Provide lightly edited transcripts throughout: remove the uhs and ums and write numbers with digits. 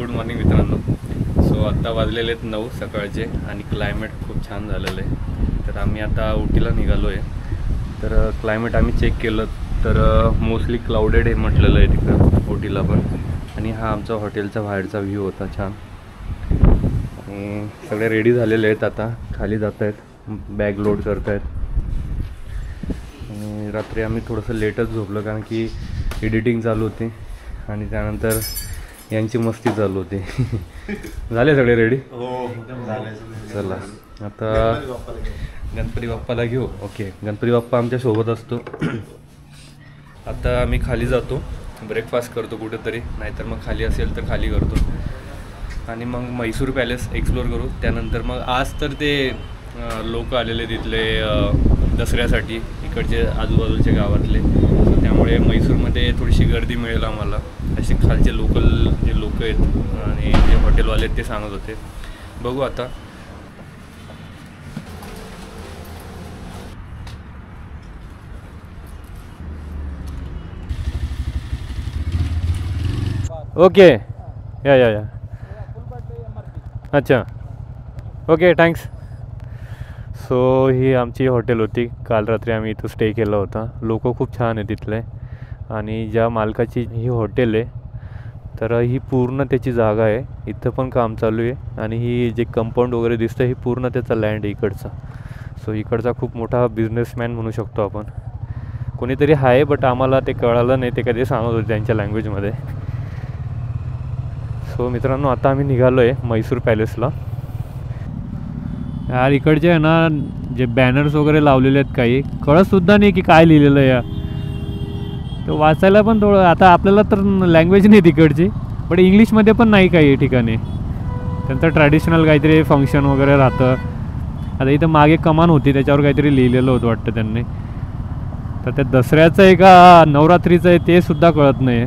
Good morning मित्रांनो. So आत्ता वाजलेले आहेत 9 सकाळचे आणि क्लायमेट खूप छान झालेलं आहे. तर आम्ही आता उटीला निघालो आहे. तर क्लायमेट आम्ही चेक केलं तर मोस्टली क्लाउडेड आहे म्हटलेलं आहे तिकडं उटीला पण. आणि हा आमचा हॉटेलचा बाहेरचा व्ह्यू होता छान. आणि सगळे रेडी झालेले आहेत, आता खाली जात आहेत, बॅग लोड करत आहेत. आणि रात्री आम्ही थोडंसं लेटच झोपलो कारण की एडिटिंग चालू होती आणि त्यानंतर यांची मस्ती चालू होती. झाले सगळे रेडी? हो चला आता गणपती बाप्पाला घेऊ. ओके, गणपती बाप्पा आमच्या सोबत असतो. आता आम्ही खाली जातो, ब्रेकफास्ट करतो कुठेतरी, नाहीतर मग खाली असेल तर खाली करतो आणि मग म्हैसूर पॅलेस एक्सप्लोर करू. त्यानंतर मग आज तर ते लोक आलेले तिथले दसऱ्यासाठी, इकडचे आजूबाजूच्या गावातले, त्यामुळे म्हैसूरमध्ये थोडीशी गर्दी मिळेल आम्हाला. असे खालचे लोकल जे लोक आहेत आणि जे हॉटेलवाले आहेत ते सांगत होते. बघू आता. ओके, या अच्छा, ओके, थँक्स. सो ही आमची हॉटेल होती. काल रात्री आम्ही इथं स्टे केला होता. लोक खूप छान आहे तिथले. आणि ज्या मालकाची ही हॉटेल आहे तर ही पूर्ण त्याची जागा आहे. इथं पण काम चालू आहे आणि ही जे कंपाऊंड वगैरे दिसतं ही पूर्ण त्याचा लँड आहे इकडचा. सो इकडचा खूप मोठा बिझनेसमॅन म्हणू शकतो आपण. कोणीतरी आहे बट आम्हाला ते कळालं नाही, ते कधी सांगत होते त्यांच्या लँग्वेजमध्ये. सो मित्रांनो आता आम्ही निघालो आहे म्हैसूर पॅलेसला. यार इकडचे आहे ना जे बॅनर्स वगैरे लावलेले आहेत काही कळतसुद्धा नाही की काय लिहिलेलं आहे या. तर वाचायला पण थोडं, आता आपल्याला तर लँग्वेज नाही तिकडची, बट इंग्लिशमध्ये पण नाही काही ठिकाणी. त्यांचं ट्रॅडिशनल काहीतरी फंक्शन वगैरे राहतं. आता इथं मागे कमान होती त्याच्यावर काहीतरी लिहिलेलं होतं वाटतं त्यांनी. तर ते दसऱ्याचं आहे का नवरात्रीचं आहे ते सुद्धा कळत नाही.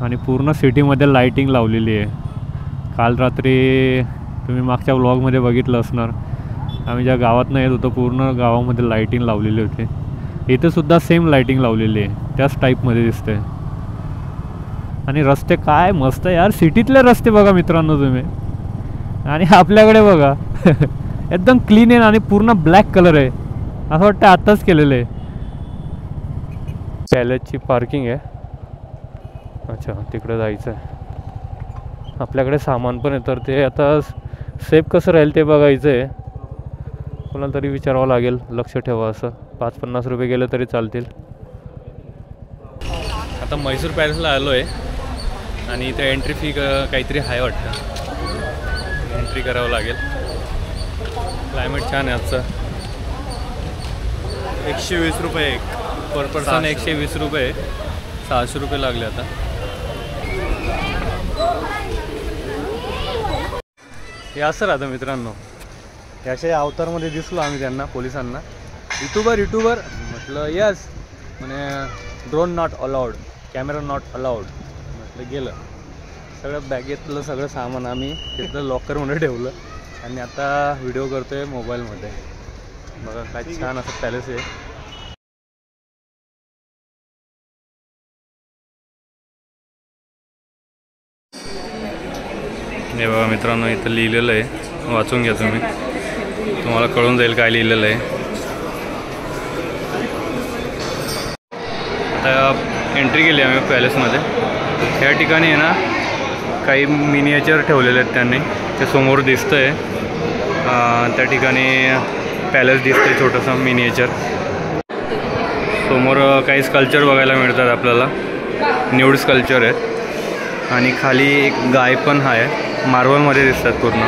आणि पूर्ण सिटीमध्ये लाईटिंग लावलेली आहे. काल रात्री तुम्ही मागच्या व्लॉगमध्ये बघितलं असणार, आम्ही ज्या गावातनं येत होतो पूर्ण गावामध्ये लाईटिंग लावलेली होती. इथंसुद्धा सेम लाईटिंग लावलेली आहे, त्याच टाईपमध्ये दिसते. आणि रस्ते काय मस्त यार, सिटीतले रस्ते बघा मित्रांनो तुम्ही. आणि आपल्याकडे बघा एकदम क्लीन आहे आणि पूर्ण ब्लॅक कलर आहे, असं वाटतं आत्ताच केलेलं आहे. पॅलेसची पार्किंग आहे. अच्छा, तिकडे जायचं आहे. आपल्याकडे सामान पण आहे तर ते आता सेफ कसं राहील ते बघायचं आहे. कोणाला तरी विचारावं लागेल, लक्ष ठेवा असं. 5-50 रुपये गेलं तरी चालतील. आता म्हैसूर पॅलेसला आलो आहे आणि इथे एंट्री फी काहीतरी आहे वाटतं, एंट्री करावं लागेल. क्लायमेट छान आहे आजचं. 120 रुपये एक पर पर्सन. 120 रुपये, 600 रुपये लागले आता. हे असं राहतं मित्रांनो. याच्या अवतारमध्ये दिसलो आम्ही त्यांना, पोलिसांना. युट्यूबर म्हटलं यस, म्हणे drone not allowed, camera not allowed. म्हटलं गेलं. सगळं बॅगेतलं सगळं सामान आम्ही तिथलं लॉकरमध्ये ठेवलं आणि आता व्हिडिओ करतो आहे मोबाईलमध्ये. बघा काय छान असं पॅलेस आहे. हे बघा मित्रांनो, इथं लिहिलेलं आहे, वाचून घ्या तुम्ही, तुम्हाला कळून जाईल काय लिहिलेलं आहे. आता एंट्री केली आम्ही पॅलेसमध्ये. त्या ठिकाणी आहे ना काही मिनिएचर ठेवलेले आहेत त्यांनी, ते समोर दिसतं आहे. त्या ठिकाणी पॅलेस दिसतं आहे छोटंसं मिनिएचर. समोर काही स्कल्पचर बघायला मिळतात आपल्याला, न्यूड स्कल्पचर आहेत. आणि खाली एक गाय पण आहे, मार्बलमध्ये दिसतात पूर्ण.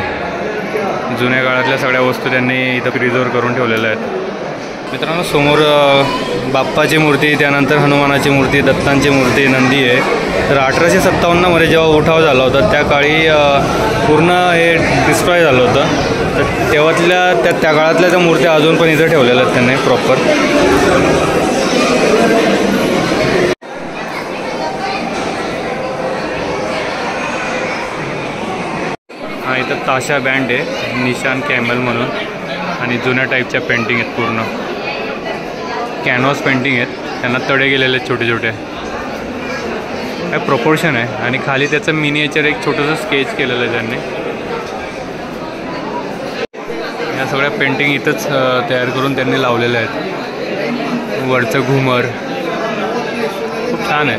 जुन्या काळातल्या सगळ्या वस्तू त्यांनी इथं प्रिझर्व करून ठेवलेल्या आहेत. मित्रांनो समोर बाप्पाची मूर्ती, त्यानंतर हनुमानाची मूर्ती, दत्तांची मूर्ती, नंदी आहे. तर 1857मध्ये जेव्हा उठाव झाला होता त्या काळी पूर्ण हे डिस्ट्रॉय झालं होतं. तर तेव्हातल्या त्या काळातल्या त्या मूर्त्या अजून पण इथं ठेवलेल्या आहेत त्यांनी प्रॉपर. हा इथं ताशा बँड आहे, निशान कॅमल म्हणून. आणि जुन्या टाईपच्या पेंटिंग आहेत, पूर्ण कॅनव्हास पेंटिंग आहेत. त्यांना तडे गेलेले आहेत छोटे छोटे. काय प्रोपोर्शन आहे आणि खाली त्याचं मिनिएचर एक छोटंसं स्केच केलेलं आहे त्यांनी. या सगळ्या पेंटिंग इथंच तयार करून त्यांनी लावलेल्या आहेत. वरचं घुमर खूप छान आहे.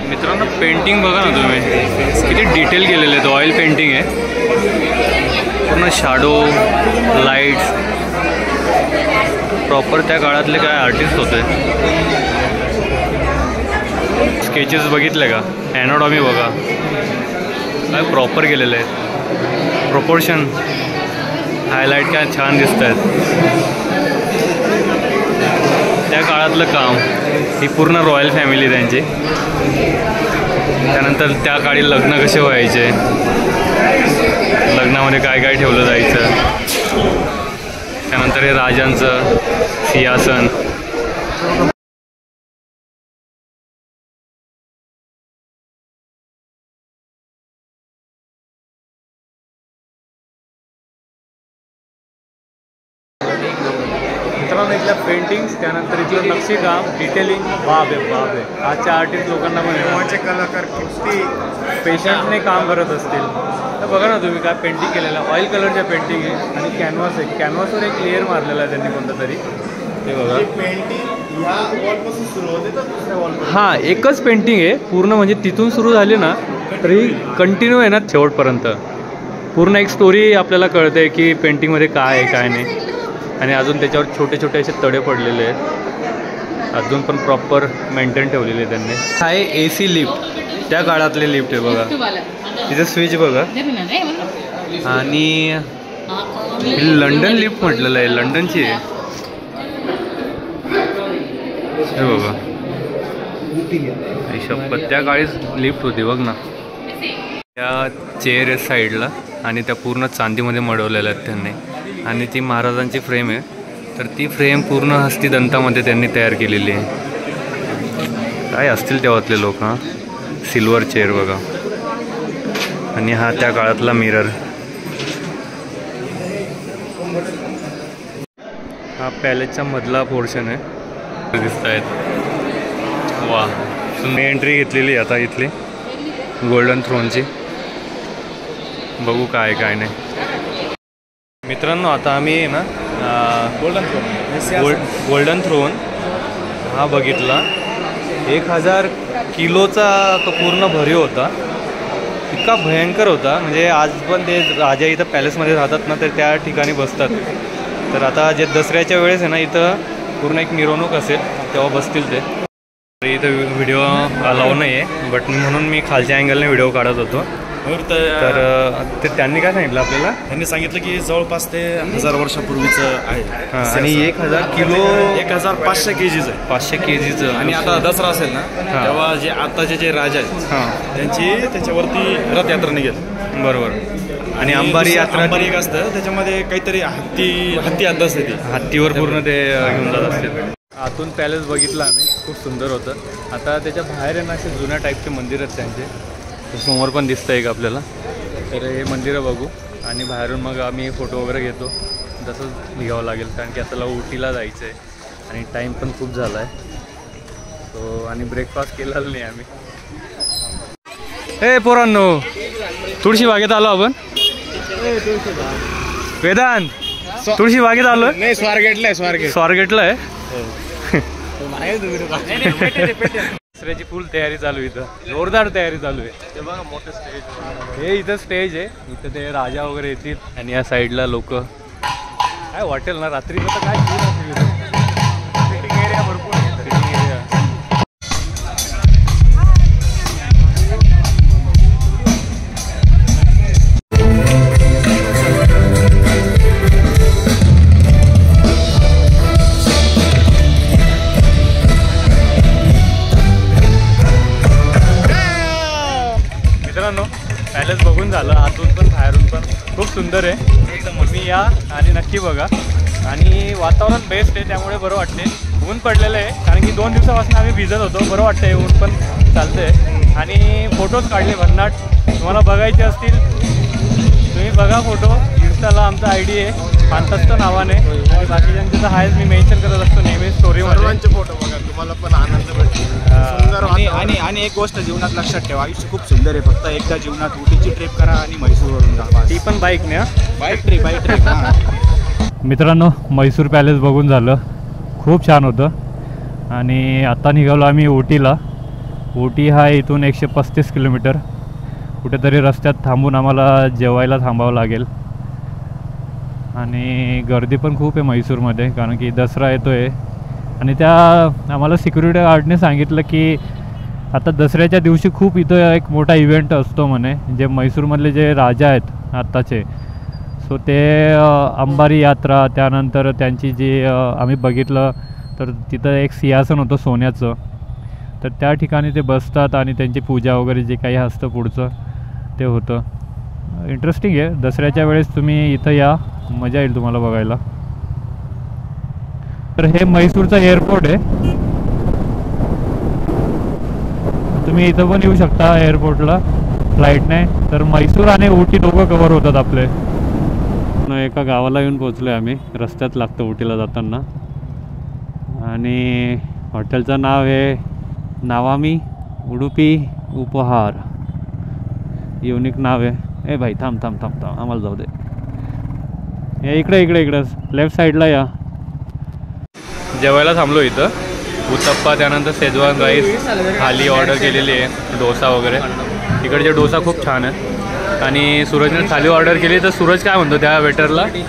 मित्रांनो पेंटिंग बघा ना तुम्ही, किती डिटेल केलेले आहेत. ऑइल पेंटिंग आहे पूर्ण, शॅडो लाईट्स प्रॉपर त्या काळातले काय आर्टिस्ट होते. स्केचेस बघितले का, ॲनाटॉमी बघा काय प्रॉपर केलेले आहेत. प्रोपोर्शन हायलाईट काय छान दिसत आहेत. त्या काळातलं काम, ही पूर्ण रॉयल फॅमिली त्यांची. त्यानंतर त्या काळी लग्न कसे व्हायचे, लग्नामध्ये काय काय ठेवलं जायचं. त्यानंतर हे राजांचं सिंहासन. मित्रांनो इथल्या पेंटिंग्स, त्यानंतर इथलं नक्षीकाम, डिटेलिंग बाब आहे. आजच्या आर्टिस्ट लोकांना पण कलाकार किती पेशन्सने काम करत असतील. तर बघा ना तुम्ही काय पेंटिंग केलेलं आहे. ऑइल कलरच्या पेंटिंग आहे आणि कॅनव्हास आहे. कॅनव्हासवर एक लेअर मारलेला आहे त्यांनी कोणता तरी. ते बघा पेंटिंग ह्या वॉलपासून सुरू होते तर दुसऱ्या वॉल. हां एकच पेंटिंग आहे पूर्ण, म्हणजे तिथून सुरू झाली ना तरी कंटिन्यू आहे ना शेवटपर्यंत. पूर्ण एक स्टोरी आपल्याला कळते की पेंटिंगमध्ये काय आहे काय नाही. आणि अजून त्याच्यावर छोटे छोटे असे तडे पडलेले आहेत. अजून पण प्रॉपर मेंटेन ठेवलेले आहे त्यांनी. हा आहे AC लिफ्ट, त्या काळातले लिफ्ट आहे बघा. तिचं स्विच बघा. आणि लंडन लिफ्ट म्हटलेलं आहे, लंडनची आहे हे बघा. शपथ त्या काळीच लिफ्ट होती बघ ना. त्या चेअर आहे साईडला आणि त्या पूर्ण चांदीमध्ये मडवलेल्या आहेत त्यांनी. आणि ती महाराजांची फ्रेम आहे, तर ती फ्रेम पूर्ण हस्तिदंतामध्ये त्यांनी तयार केलेली आहे. काय असतील तेव्हातले लोक. हां सिल्वर चेअर बघा. आणि हा त्या काळातला मिरर. हा पॅलेसचा मधला पोर्शन आहे दिसत आहेत. वा मी एंट्री घेतलेली आता इथली गोल्डन थ्रोनची. बघू काय काय नाही. मित्रांनो आता आम्ही ना गोल्डन थ्रोन हा बघितला. 1000 किलोचा तो पूर्ण भरीव होता. इतका भयंकर होता, म्हणजे आज पण ते राजा इथं पॅलेसमध्ये राहतात ना तर त्या ठिकाणी बसतात. तर आता जे दसऱ्याच्या वेळेस आहे ना इथं पूर्ण एक मिरवणूक असेल तेव्हा बसतील ते. इथं व्हिडिओ अलाव नाही आहे बट म्हणून मी खालच्या अँगलने व्हिडिओ काढत होतो. तर ते त्यांनी काय सांगितलं आपल्याला, त्यांनी सांगितलं की जवळपास ते 1000 वर्षापूर्वीचं आहे. आणि 1000 किलो 1500 kgs आहे. 500 kgचं. आणि आता दसरा असेल ना तेव्हा जे आताचे जे राजा आहेत त्यांची त्याच्यावरती रथयात्रा निघेल. बरोबर. आणि अंबारी यात्रा एक असतं त्याच्यामध्ये काहीतरी हत्ती अंदाज आहे. ती हत्तीवर पूर्ण ते घेऊन जात असते. आतून पॅलेस बघितलं आम्ही, खूप सुंदर होतं. आता त्याच्या बाहेर आहे ना असे जुन्या टाईपचे मंदिर आहेत त्यांचे. समोर पण दिसतं एक आपल्याला. तर हे मंदिरं बघू आणि बाहेरून मग आम्ही फोटो वगैरे घेतो. तसंच निघावं लागेल कारण की आता उटीला जायचं आहे आणि टाईम पण खूप झाला आहे. सो आणि ब्रेकफास्ट केलेला नाही आम्ही. हे पोरांनो तुळशी बागेत आलो आपण. वेदांत तुळशी बागेत आलो. नाही स्वारगेटला आहे. स्वारगेटला आहे. दसऱ्याची फुल तयारी चालू आहे इथं. जोरदार तयारी चालू आहे. ते बघा मोठं स्टेज. हे इथं स्टेज आहे. इथं ते राजा वगैरे येतील आणि या साईडला लोक. काय वाटेल ना रात्रीचं तर काय सिटिंग एरिया भरपूर आहे. Sitting area. पॅलेस बघून झालं, आतून पण बाहेरून पण खूप सुंदर आहे. तुम्ही या आणि नक्की बघा. आणि वातावरण बेस्ट आहे त्यामुळे बरं वाटते. ऊन पडलेलं आहे कारण की 2 दिवसापासून आम्ही भिजत होतो. बरं वाटतंय, ऊन पण चालतंय. आणि फोटोज काढले भन्नाट. तुम्हाला बघायचे असतील तुम्ही बघा फोटो. इन्स्टाला आमचा ID आहे फांतस्त नावाने आणि बाकीच्यांचे तर आहेच, मी मेन्शन करत असतो नेहमी स्टोरीमध्ये. सर्वांचे फोटो बघा, तुम्हाला पण आनंद भेटेल. सुंदर आणि एक गोष्ट जीवनात लक्षात ठेवा, आयुष्य खूप सुंदर आहे. फक्त एकदा जीवनात उटीची ट्रिप करा आणि म्हैसूरवरून जा, ती पण बाईकने. Bike trip. मित्रांनो, म्हैसूर पॅलेस बघून झालं, खूप छान होतं. आणि आता निघालो आम्ही उटीला. उटी हा इथून 135 किलोमीटर. कुठेतरी रस्त्यात थांबून आम्हाला जेवायला थांबावं लागेल. आणि गर्दी पण खूप आहे म्हैसूरमध्ये, कारण की दसरा येतो आहे. आणि त्या आम्हाला सिक्युरिटी गार्डने सांगितलं की आता दसऱ्याच्या दिवशी खूप इथं एक मोठा इव्हेंट असतो म्हणे, जे म्हैसूरमधले जे राजा आहेत आत्ताचे. सो ते अंबारी यात्रा, त्यानंतर त्यांची जी आम्ही बघितलं तर तिथं एक सिंहासन होतं सोन्याचं, तर त्या ठिकाणी ते बसतात आणि त्यांची पूजा वगैरे जे काही असतं पुढचं ते होतं. इंटरेस्टिंग आहे. दसऱ्याच्या वेळेस तुम्ही इथं या, मजा येईल तुम्हाला बघायला. तर हे म्हैसूरचं एअरपोर्ट आहे. तुम्ही इथं पण येऊ शकता एअरपोर्टला फ्लाईटने. तर म्हैसूर आणि उटी दोघं कवर होतात आपले. एका गावाला येऊन पोचलो आहे आम्ही. रस्त्यात लागतं उटीला जाताना. आणि हॉटेलचं नाव आहे नावामी उडुपी उपहार. युनिक नाव आहे. ए भाई थांब थांब थांब थांब, आम्हाला जाऊ दे. हे इकडं लेफ्ट साईडला या. जेवायला थांबलो इथं. उत्तप्पा, त्यानंतर शेजवान राईस थाली ऑर्डर केलेली आहे, डोसा वगैरे. इकडचे डोसा खूप छान आहे. आणि सूरजने थाली ऑर्डर केली तर सूरज काय म्हणतो त्या वेटरला की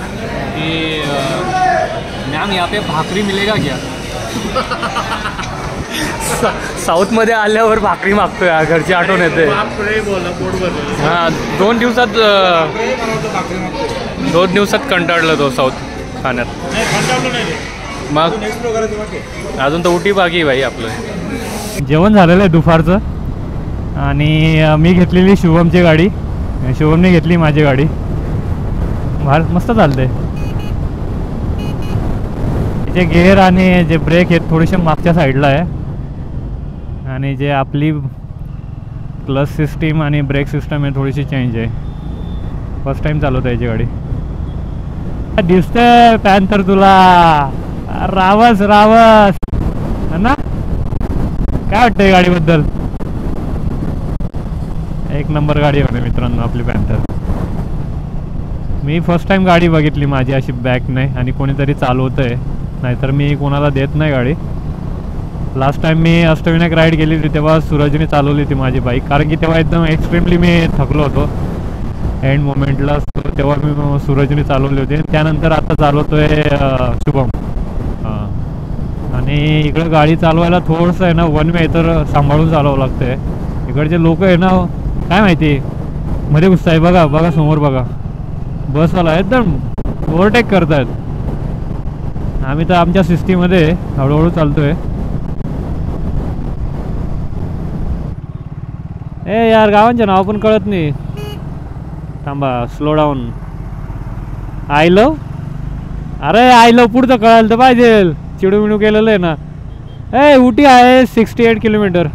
मॅम यहाँ पे भाकरी मिलेगा क्या? साऊथमध्ये आल्यावर भाकरी मागतोय, घरची आठवण येते. हां, 2 दिवसात कंटाळलं तो साऊथ खाण्यात. मग अजून तर उटी बाकी भाई आपलं. जेवण झालेलं आहे दुपारचं. आणि मी घेतलेली शुभमची गाडी, शुभमने घेतली माझी गाडी. मस्त चालते. जे गेअर आणि जे ब्रेक आहेत थोडेसे मागच्या साईडला आहे. आणि जे आपली क्लच सिस्टीम आणि ब्रेक सिस्टम आहे थोडीशी चेंज आहे. फर्स्ट टाईम चालवत आहे याची गाडी. दिसतंय पॅन्थर तुला. रावस ना, काय वाटतंय गाडीबद्दल? एक नंबर गाडी आहे मित्रांनो आपली पॅन्थर. मी फर्स्ट टाइम गाडी बघितली माझी अशी बॅक नाही, आणि कोणीतरी चालवतं आहे, नाहीतर मी कोणाला देत नाही गाडी. लास्ट टाइम मी अष्टविनायक राईड गेली होती तेव्हा सूरजने चालवली होती माझी बाईक, कारण की तेव्हा एकदम एक्स्ट्रीमली मी थकलो होतो एंड मोमेंटला. तेव्हा मी सूरजने चालवली होती. त्यानंतर आता चालवतोय शुभम. आणि इकडं गाडी चालवायला थोडंसं आहे ना वन वे तर सांभाळून चालवावं लागतं आहे. इकडचे लोक आहे ना काय माहिती मध्ये घुसत आहे. बघा समोर बघा, बसवाला एकदम ओव्हरटेक करत आहेत. आम्ही तर आमच्या सिस्टीममध्ये हळूहळू चालतोय. ए यार, गावांचे नाव पण कळत नाही. थांबा, स्लो डाऊन. आय लव, अरे आय लव पुढचं कळायला तर पाहिजे. चिडूमिडू केलेलं आहे ना. ए उटी आहे 68 kilometre.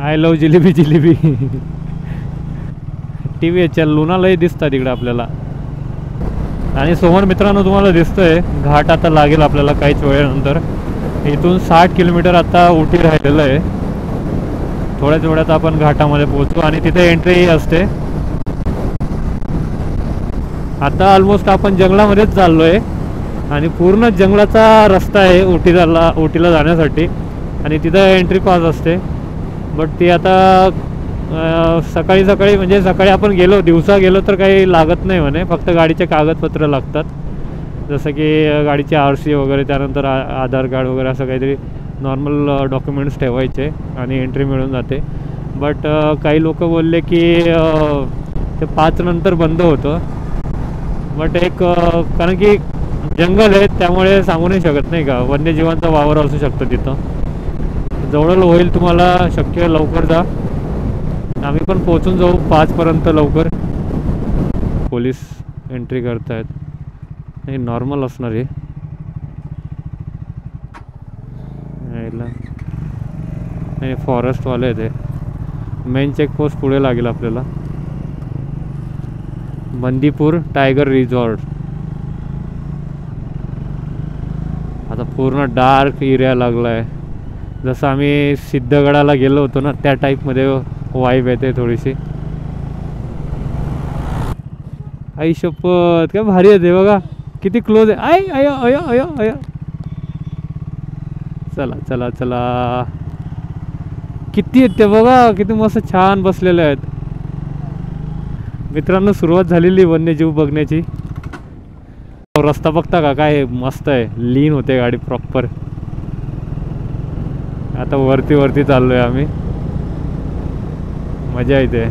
I love jalebi jalebi. T V H लुणालाही दिसतात इकडे आपल्याला. आणि समोर मित्रांनो तुम्हाला दिसतंय घाट आता लागेल आपल्याला काहीच वेळेनंतर. इथून 60 किलोमीटर आता उटी राहिलेलं आहे. थोड्याच वेळात आपण घाटामध्ये पोहोचू आणि तिथे एंट्री असते. आता ऑलमोस्ट आपण जंगलामध्येच चाललो आहे आणि पूर्ण जंगलाचा रस्ता आहे उटीला जाण्यासाठी. आणि तिथं एंट्री पास असते. बट ती आता सकाळी म्हणजे सकाळी आपण दिवसा गेलो तर काही लागत नाही म्हणे, फक्त गाडीचे कागदपत्र लागतात, जसं की गाडीचे RC वगैरे, त्यानंतर आधार कार्ड वगैरे असं काहीतरी नॉर्मल डॉक्युमेंट्स ठेवायचे आणि एंट्री मिळून जाते. बट काही लोक बोलले की ते 5 नंतर बंद होतं. बट कारण की जंगल आहे त्यामुळे सांगू नाही शकत नाही का, वन्यजीवांचा वावर असू शकतो तिथं. जवळ होईल तुम्हाला शक्य लवकर जा. आम्ही पण पोचून जाऊ 5 पर्यंत लवकर. पोलीस एंट्री करतायत. हे नॉर्मल असणार आहे. नाही, फॉरेस्टवाले आहे ते. मेन चेकपोस्ट पुढे लागेल आपल्याला. Bandipur tiger resort. आता पूर्ण डार्क एरिया लागला आहे. जसं आम्ही सिद्धगडाला गेलो होतो ना त्या टाईपमध्ये वाईब येते थोडीशी. आई शपथ काय भारी येते बघा, किती क्लोज आहे. आय अय अय अय अय. चला चला चला, किती आहेत ते बघा, किती मस्त छान बसलेले आहेत. मित्रांनो सुरुवात झालेली वन्यजीव बघण्याची. रस्ता बघता का काय मस्त आहे, लीन होते गाडी प्रॉपर. आता वरती वरती चाललोय आम्ही, मजा येते.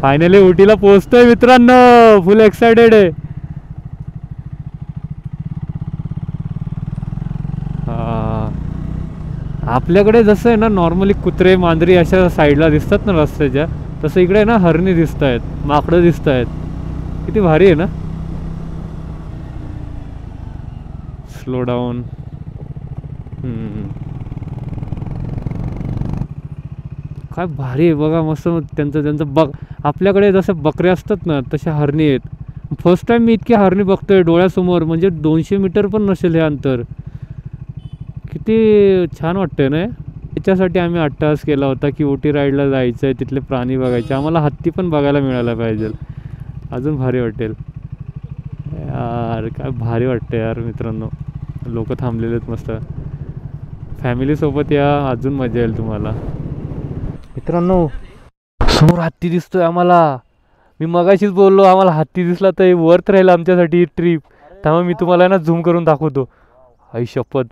फायनली उटीला पोहोचतोय मित्रांनो, फुल एक्सायटेड आहे. आपल्याकडे जसं आहे ना नॉर्मली कुत्रे मांजरी अशा साईडला दिसतात ना रस्त्याच्या, तसं इकडे ना हरणी दिसत आहेत, माकडं दिसत आहेत. किती भारी आहे ना. Slow down. काय भारी आहे बघा, मस्त त्यांचं बघ. आपल्याकडे जसे बकरे असतात ना तसे हरणी आहेत. फर्स्ट टाइम मी इतकी हरणी बघतोय डोळ्यासमोर, म्हणजे 200 मीटर पण नसेल हे अंतर. किती छान वाटतंय ना. याच्यासाठी आम्ही अट्टहास केला होता की उटी राईडला जायचं आहे, तिथले प्राणी बघायचे. आम्हाला हत्ती पण बघायला मिळायला पाहिजे, अजून भारी वाटेल यार. काय भारी वाटतं यार मित्रांनो. लोक थांबलेले आहेत मस्त. फॅमिलीसोबत या, अजून मजा येईल तुम्हाला. मित्रांनो समोर हत्ती दिसतोय आम्हाला. मी मगाशीच बोललो आम्हाला हत्ती दिसला तर वर्थ राहील आमच्यासाठी ही ट्रिप. त्यामुळे मी तुम्हाला ना झूम करून दाखवतो. आई शपथ,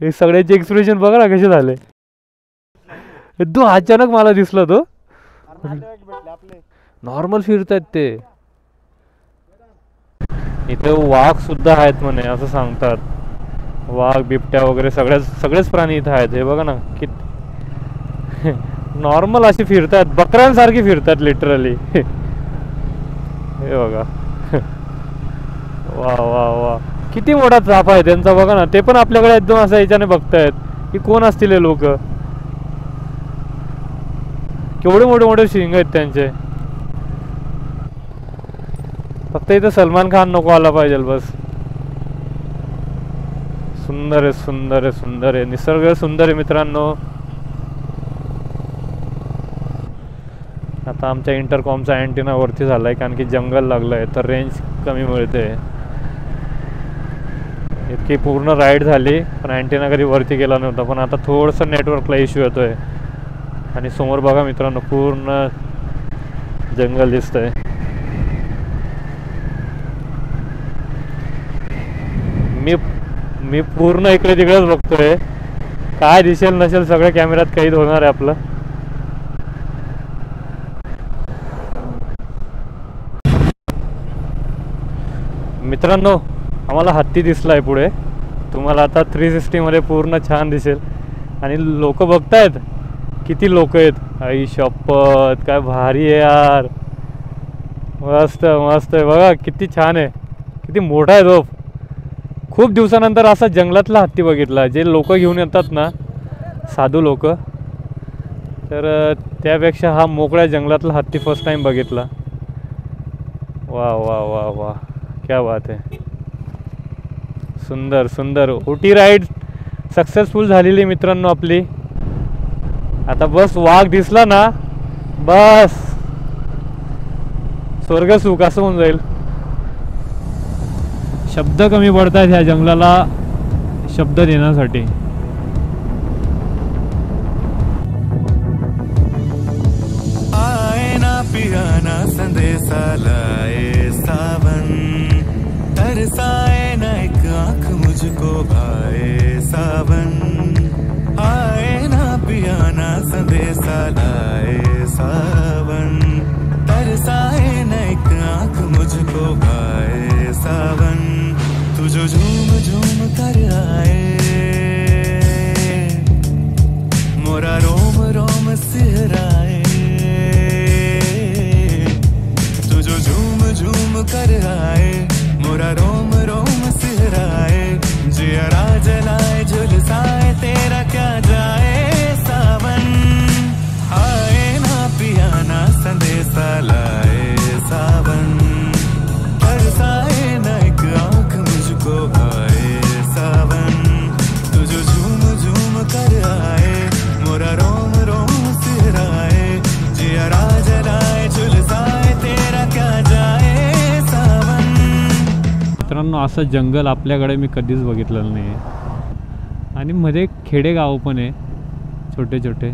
हे सगळ्याचे एक्सप्रेशन बघा ना कसे झाले. एकदम अचानक मला दिसला तो. नॉर्मल फिरतायत ते. इथे वाघ सुद्धा आहेत म्हणे असं सांगतात. वाघ बिबट्या वगैरे सगळेच प्राणी इथे आहेत. हे बघा ना किती नॉर्मल अशी फिरतात, बकऱ्यांसारखी फिरतात लिटरली. हे बघा. वा वा वा, किती मोठा चाप आहे त्यांचा बघा ना. ते पण आपल्याकडे एकदम असं याच्याने बघतायत की कोण असतील हे लोक. केवढे मोठे मोठे शिंग आहेत त्यांचे. फक्त इथं सलमान खान नको आला पाहिजे बस. सुंदर आहे, सुंदर आहे, सुंदर आहे. निसर्ग सुंदर आहे मित्रांनो. आता आमच्या इंटरकॉमचा अँटिना वरती झाला आहे कारण की जंगल लागलं आहे तर रेंज कमी मिळते. इतकी पूर्ण राईड झाली पण अँटिना कधी वरती गेला नव्हता. पण आता थोडंसं नेटवर्कला इश्यू येतोय. आणि समोर बघा मित्रांनो पूर्ण जंगल दिसतंय. मी पूर्ण इकडे तिकडेच बघतोय. काय दिसेल नसेल सगळ्या कॅमेऱ्यात कैद होणार आहे आपलं. मित्रांनो आम्हाला हत्ती दिसलाय पुढे. तुम्हाला आता 360 मध्ये पूर्ण छान दिसेल. आणि लोक बघतायत, किती लोक आहेत. आई शपथ काय भारी आहे यार. मस्त मस्त आहे बघा, किती छान आहे, किती मोठा आहे तो. खूप दिवसानंतर असा जंगलातला हत्ती बघितला. जे लोक घेऊन येतात ना साधू लोक, तर त्यापेक्षा हा मोकळ्या जंगलातला हत्ती फर्स्ट टाइम बघितला. वा वा वा वा, क्या बात आहे. सुंदर सुंदर. उटी राईड सक्सेसफुल झालेली मित्रांनो आपली. आता बस वाघ दिसला ना बस स्वर्ग सुख असं होऊन जाईल. शब्द कमी पडतात ह्या जंगलाला शब्द देण्यासाठी. आए ना पियाना संदेशा लाए सावन, तरसाए ना एक आँख मुझको भाए सावन. आए ना पियाना संदेशा लाए सावन, तरसाए ना एक आँख मुझको भाए सावन. तू जो झूम झूम कर आए, मोरा रोम रोम सिहराए. तू जो झूम झूम कर आए, मोरा रोम रोम सिहराए. जियरा जलाए झुलसाए, तेरा क्या जाए सावन. आए ना पियाना संदेशा लाए सावन. असं जंगल आपल्याकडे मी कधीच बघितलेलं नाही आहे. आणि मध्ये खेडेगाव पण आहे, छोटे छोटे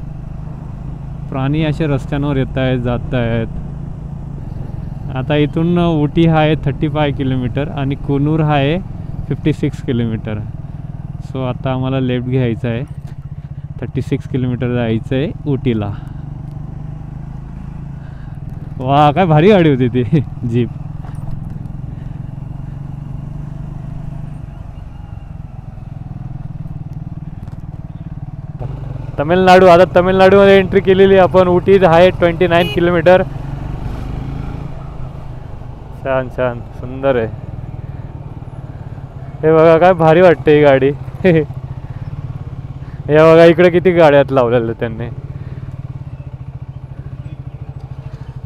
प्राणी असे रस्त्यांवर येत आहेत जात आहेत. आता इथून उटी हा आहे 35 किलोमीटर आणि कुनूर हा आहे 56 किलोमीटर. सो आता आम्हाला लेफ्ट घ्यायचं आहे, 36 किलोमीटर जायचं आहे उटीला. वा काय भारी गाडी होती ती जीप. तमिळनाडू, आता तमिळनाडूमध्ये एंट्री केलेली आपण. उटी आहे 29 किलोमीटर. छान छान सुंदर आहे. हे बघा काय भारी वाटते ही गाडी. हे बघा इकडे किती गाड्यात लावलेल्या त्यांनी.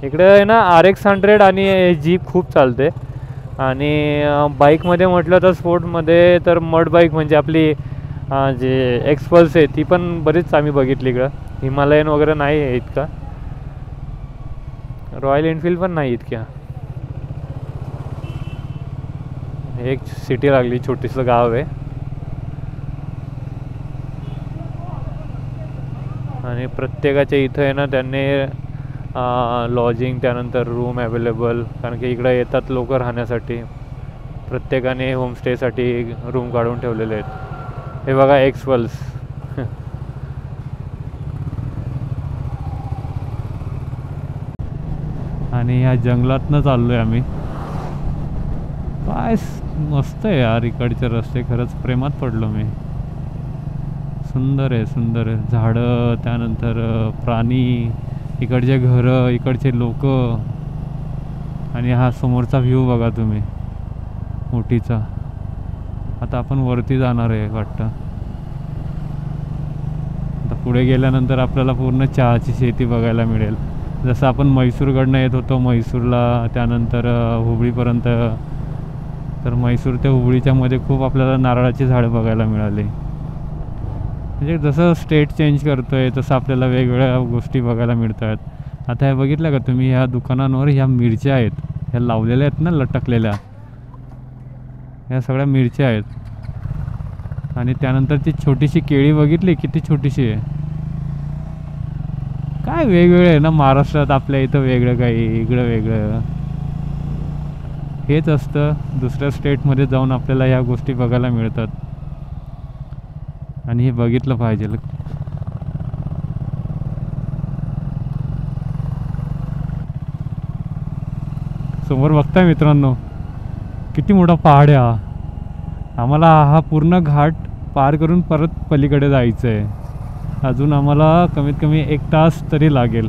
इकडे आहे ना RX100 आणि जीप खूप चालते. आणि बाईकमध्ये म्हटलं तर स्पोर्टमध्ये तर मड बाईक म्हणजे आपली जे एक्सपल्स आहे ती पण बरीच आम्ही बघितली इकडं. हिमालयन वगैरे नाही आहे इतका. रॉयल एनफिल्ड पण नाही इतक्या. एक सिटी लागली, छोटीसं गाव आहे. आणि प्रत्येकाच्या इथं आहे ना त्यांनी लॉजिंग त्यानंतर रूम अवेलेबल, कारण की इकडे येतात लोक राहण्यासाठी. प्रत्येकाने होमस्टेसाठी रूम काढून ठेवलेले आहेत. हे बघा एक्सपल्स. आणि ह्या जंगलातनं चाललोय आम्ही. काय मस्त आहे यार इकडचे रस्ते, खरंच प्रेमात पडलो मी. सुंदर आहे सुंदर आहे. झाडं, त्यानंतर प्राणी, इकडचे घरं, इकडचे लोक. आणि हा समोरचा व्ह्यू बघा तुम्ही उटीचा. आता आपण वरती जाणार आहे वाटतं. आता पुढे गेल्यानंतर आपल्याला पूर्ण चहाची शेती बघायला मिळेल. जसं आपण म्हैसूरकडनं येत होतो म्हैसूरला, त्यानंतर हुबळीपर्यंत. तर म्हैसूर ते हुबळीच्या मध्ये खूप आपल्याला नारळाची झाडं बघायला मिळाली. म्हणजे जसं स्टेट चेंज करतो आहे तसं आपल्याला वेगवेगळ्या गोष्टी बघायला मिळतात. आता हे बघितलं का तुम्ही, ह्या दुकानांवर ह्या मिरच्या आहेत, ह्या लावलेल्या आहेत ना लटकलेल्या, ह्या सगळ्या मिरच्या आहेत. आणि त्यानंतर ती छोटीशी केळी बघितली किती छोटीशी आहे. काय वेगवेगळं आहे ना महाराष्ट्रात. आपल्या इथं वेगळं काही, इकडं वेगळं. हेच असतं, दुसऱ्या स्टेटमध्ये जाऊन आपल्याला ह्या गोष्टी बघायला मिळतात. आणि हे बघितलं पाहिजे. समोर बघताय मित्रांनो किती मोठा पहाड आहे हा. आम्हाला हा पूर्ण घाट पार करून परत पलीकडे जायचं आहे. अजून आम्हाला कमीत कमी 1 तास तरी लागेल.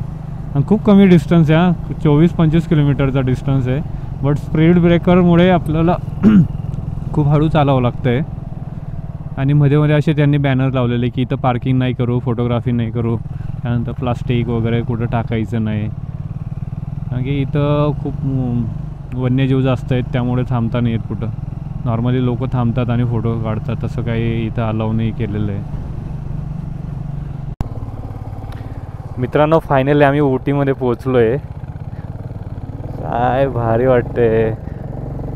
आणि खूप कमी डिस्टन्स आहे हा, 24-25 किलोमीटरचा डिस्टन्स आहे. बट स्पीड ब्रेकरमुळे आपल्याला खूप हळू चालावं लागतं आहे. आणि मध्ये मध्ये असे त्यांनी बॅनर लावलेले की इथं पार्किंग नाही करू, फोटोग्राफी नाही करू, त्यानंतर प्लास्टिक वगैरे कुठं टाकायचं नाही. कारण की इथं खूप वन्यजीव जास्त आहेत, त्यामुळे थांबता नाही येत कुठं. नॉर्मली लोक थांबतात आणि फोटो काढतात, तसं काही इथं अलाव नाही केलेलं आहे. मित्रांनो फायनली आम्ही उटीमध्ये पोचलो आहे. काय भारी वाटते,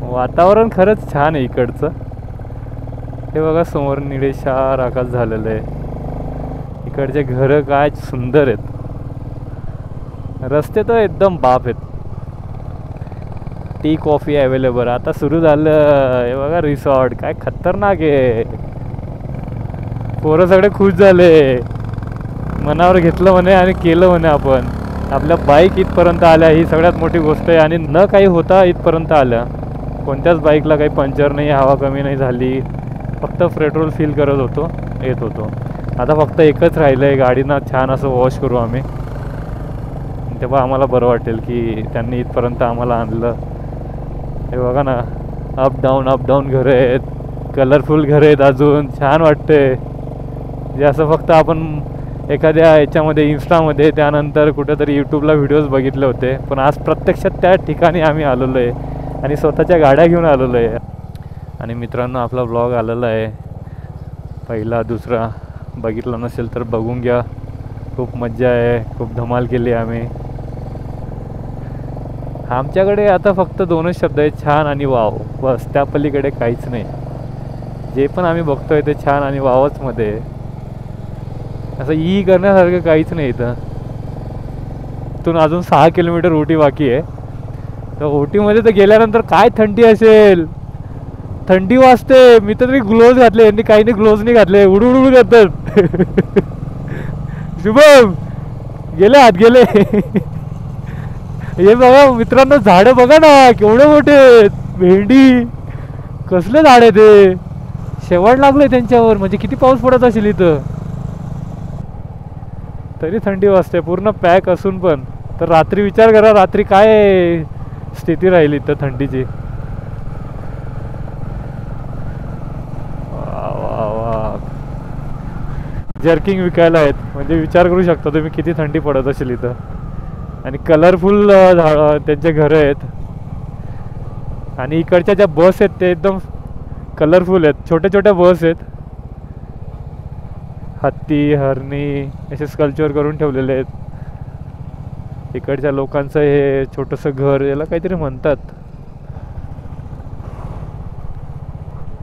वातावरण खरंच छान आहे इकडचं. हे बघा समोर निळेशार आकाश झालेलं आहे. इकडचे घरं काय सुंदर आहेत. रस्ते तर एकदम बाप आहेत. Tea coffee available. आता सुरू झालं. हे बघा रिसॉर्ट काय खतरनाक आहे. पोरं सगळे खुश झाले, मनावर घेतलं म्हणे आणि केलं म्हणे. आपण आपल्या बाईक इथपर्यंत आल्या, ही सगळ्यात मोठी गोष्ट आहे. आणि न काही होता इथपर्यंत आल्या. कोणत्याच बाईकला काही पंक्चर नाही, हवा कमी नाही झाली. फक्त पेट्रोल फिल करत होतो, येत होतो. आता फक्त एकच राहिलं आहे, गाडीना छान असं वॉश करू आम्ही. तेव्हा आम्हाला बरं वाटेल की त्यांनी इथपर्यंत आम्हाला आणलं. हे बघा ना, अप डाऊन घरं आहेत, कलरफुल घरं आहेत. अजून छान वाटते. जे असं फक्त आपण एखाद्या याच्यामध्ये इंस्टामध्ये, त्यानंतर कुठेतरी यूट्यूबला व्हिडिओज बघितले होते. पण आज प्रत्यक्षात त्या ठिकाणी आम्ही आलेलो आहे आणि स्वतःच्या गाड्या घेऊन आलेलो आहे. आणि मित्रांनो आपला ब्लॉग आलेला आहे, पहिला दुसरा. बघितला नसेल तर बघून घ्या. खूप मज्जा आहे, खूप धमाल केली आम्ही. आमच्याकडे आता फक्त 2च शब्द आहेत, छान आणि वाव, बस. त्या पलीकडे काहीच नाही. जे पण आम्ही बघतोय ते छान आणि वावच मध्ये आहे. असं ई करण्यासारखं काहीच नाही इथं. इथून अजून 6 किलोमीटर उटी बाकी आहे. तर ओटीमध्ये तर गेल्यानंतर काय थंडी असेल, थंडी वाजते. मी तर तरी ग्लोव्ज घातले, यांनी काही नाही ग्लोव्ज नाही घातले, उडू करतात. शुभम गेले हात गेले. हे बघा मित्रांनो, झाडं बघा ना केवढे मोठे आहेत. भेंडी कसले झाड आहे ते, शेवाळ लागले त्यांच्यावर. म्हणजे किती पाऊस पडत असेल इथं, तरी थंडी वाजते पूर्ण पॅक असून पण. तर रात्री विचार करा, रात्री काय स्थिती राहील इथं थंडीची. जर्किंग विकायला आहेत, म्हणजे विचार करू शकता तुम्ही किती थंडी पडत असेल इथं. आणि कलरफुल त्यांचे घरं आहेत. आणि इकडच्या ज्या बस आहेत ते एकदम कलरफुल आहेत, छोट्या छोट्या बस आहेत. हत्ती, हरणी असे स्कल्पचर करून ठेवलेले आहेत. इकडच्या लोकांचं हे छोटंसं घर, याला काहीतरी म्हणतात,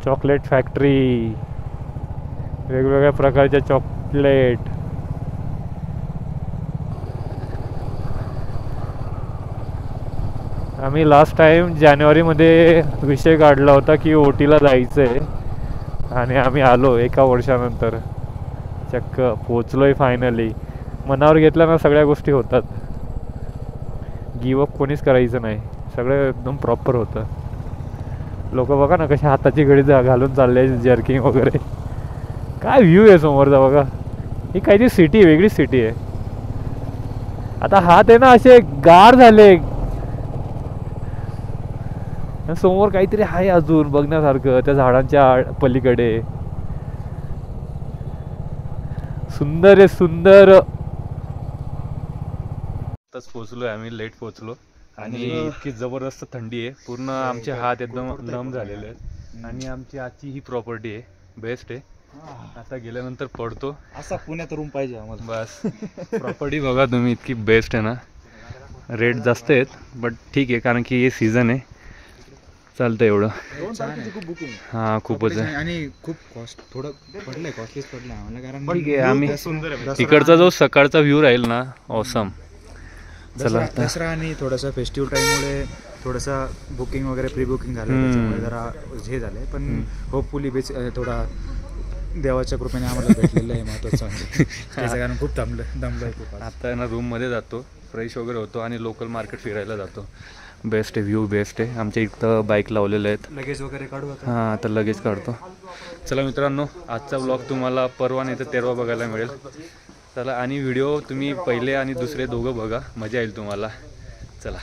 चॉकलेट फॅक्टरी. वेगवेगळ्या प्रकारच्या चॉकलेट. आम्ही लास्ट टाइम जानेवारीमध्ये विषय काढला होता की ओटीला जायचं आहे, आणि आम्ही आलो 1 वर्षानंतर. चक्क पोचलोय फायनली. मनावर घेतल्या ना सगळ्या गोष्टी होतात. गिवअप कोणीच करायचं नाही, सगळं एकदम प्रॉपर होतं. लोक बघा ना कशा हाताची घडी घालून चालले, जर्किंग वगैरे. काय व्ह्यू आहे समोरचा बघा. ही काहीतरी सिटी, वेगळी सिटी आहे. आता हात आहे ना असे गार झाले. समोर काहीतरी आहे अजून बघण्यासारखं त्या झाडांच्या पलीकडे. सुंदर आहे, सुंदर. आताच पोचलोय आम्ही, लेट पोचलो. आणि इतकी जबरदस्त थंडी आहे, पूर्ण आमचे हात एकदम नम झालेले आहेत. आणि आमची आजची ही प्रॉपर्टी आहे, बेस्ट आहे. आता गेल्यानंतर पडतो. असा पुण्यात रूम पाहिजे आम्हाला. बस. प्रॉपर्टी बघा तुम्ही, इतकी बेस्ट आहे ना. रेट जास्त आहेत बट ठीक आहे, कारण की हे सीझन आहे, चालतं एवढं. हां खूपच आहे. आणि खूप कॉस्ट थोडं पडलंय, कॉस्टलीच पडलं आम्हाला. कारण ठीक आहे, आम्ही इकडचा जो सकाळचा व्ह्यू राहील ना, ऑसम. चला दसरा आणि थोडंसं फेस्टिवल टाईममुळे थोडंसं बुकिंग वगैरे प्री बुकिंग झालं, त्याच्यामुळे जरा हे झालंय. पण होपफुली थोडा देवाच्या कृपेने आम्हाला भेटलेलं आहे महत्त्वाचं. म्हणजे त्याचं कारण खूप दमलोय खूप. आता ना रूममध्ये जातो, फ्रेश वगैरे होतो आणि लोकल मार्केट फिरायला जातो. बेस्ट आहे, व्ह्यू बेस्ट आहे. आमच्या इथं बाईक लावलेलं आहेत. लगेच वगैरे काढू आता. हां आता लगेच काढतो. चला मित्रांनो, आजचा ब्लॉग तुम्हाला परवा नाही तर तेरवा बघायला मिळेल. चला, आणि व्हिडिओ तुम्ही पहिले आणि दुसरे दोघं बघा, मजा येईल तुम्हाला. चला.